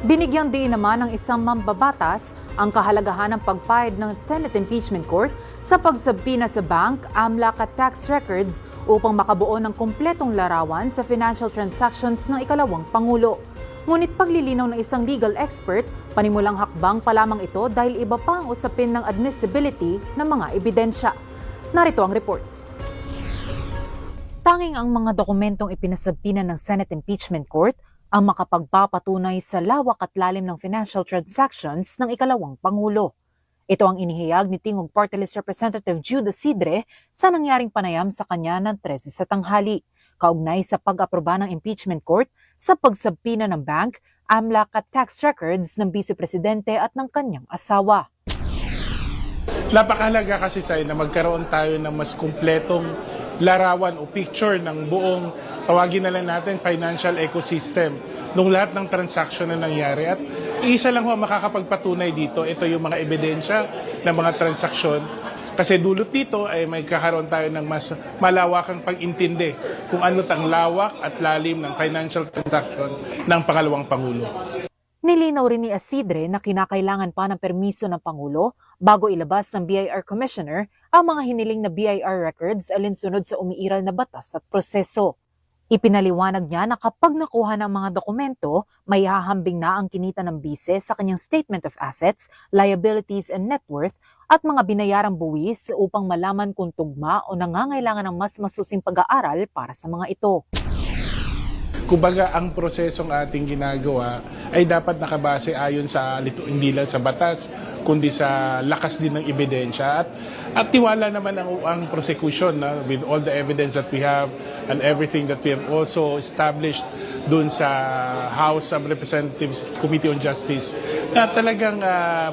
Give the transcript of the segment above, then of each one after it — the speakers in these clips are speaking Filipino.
Binigyang diin naman ng isang mambabatas ang kahalagahan ng pagpayad ng Senate Impeachment Court sa pagsabina sa bank, AMLAC at tax records upang makabuo ng kumpletong larawan sa financial transactions ng ikalawang Pangulo. Ngunit paglilinaw ng isang legal expert, panimulang hakbang pa lamang ito dahil iba pa ang usapin ng admissibility ng mga ebidensya. Narito ang report. Tanging ang mga dokumentong ipinasabina ng Senate Impeachment Court ang makapagpapatunay sa lawak at lalim ng financial transactions ng ikalawang Pangulo. Ito ang inihayag ni Tingog Party List Representative Jude Isidre sa nangyaring panayam sa kanya ng 13 sa tanghali, kaugnay sa pag-aproba ng Impeachment Court sa pagsabina ng bank, AMLAC at tax records ng Vice Presidente at ng kanyang asawa. Napakahalaga kasi na magkaroon tayo ng mas kumpletong larawan o picture ng buong, tawagin na lang natin, financial ecosystem nung lahat ng transaction na nangyari. At isa lang ho makakapagpatunay dito, ito yung mga ebidensya ng mga transaksyon. Kasi dulot dito ay may kakaroon tayo ng mas malawakang pag-intindi kung ano tang lawak at lalim ng financial transaction ng pangalawang Pangulo. Nilinaw rin ni Isidre na kinakailangan pa ng permiso ng Pangulo bago ilabas ng BIR Commissioner ang mga hiniling na BIR records alinsunod sa umiiral na batas at proseso. Ipinaliwanag niya na kapag nakuha ng mga dokumento, may hahambing na ang kinita ng bise sa kanyang Statement of Assets, Liabilities and Net Worth at mga binayarang buwis upang malaman kung tugma o nangangailangan ng mas masusing pag-aaral para sa mga ito. Kumbaga, ang prosesong ating ginagawa ay dapat nakabase ayon sa hindi lang sa batas, kundi sa lakas din ng ebidensya. At tiwala naman ang prosecution with all the evidence that we have and everything that we have also established dun sa House of Representatives Committee on Justice na talagang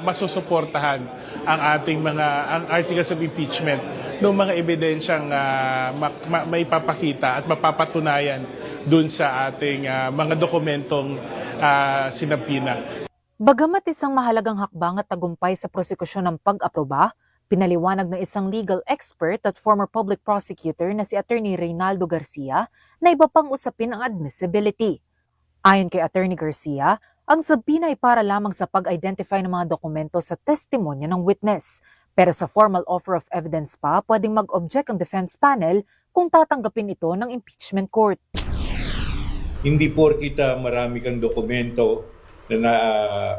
masusuportahan ang ating ang articles of impeachment ng mga ebidensyang may papakita at mapapatunayan dun sa ating mga dokumentong sinabina. Bagamat isang mahalagang hakbang at tagumpay sa prosekusyon ng pag-aproba, pinaliwanag ng isang legal expert at former public prosecutor na si Attorney Reynaldo Garcia na iba pang usapin ang admissibility. Ayon kay Attorney Garcia, ang sabina ay para lamang sa pag-identify ng mga dokumento sa testimonya ng witness. Pero sa formal offer of evidence pa, pwedeng mag-object ang defense panel kung tatanggapin ito ng impeachment court. Hindi porkita marami kang dokumento na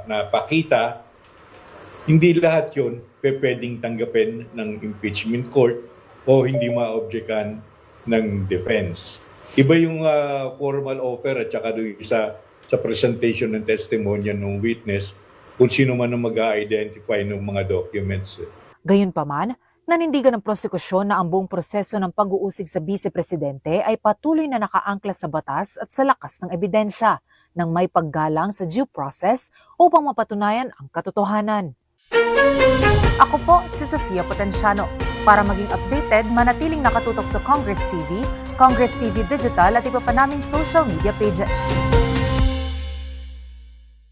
napakita, hindi lahat yun pwedeng tanggapin ng impeachment court o hindi ma-objectan ng defense. Iba yung formal offer at saka sa presentation ng testimonya ng witness kung sino man ang mag-identify ng mga documents. Gayunpaman, nanindigan ng prosekusyon na ang buong proseso ng pag-uusig sa Vice-Presidente ay patuloy na nakaangkla sa batas at sa lakas ng ebidensya nang may paggalang sa due process upang mapatunayan ang katotohanan. Ako po si Sofia Potenciano. Para maging updated, manatiling nakatutok sa Congress TV, Congress TV Digital at iba pa naming social media pages.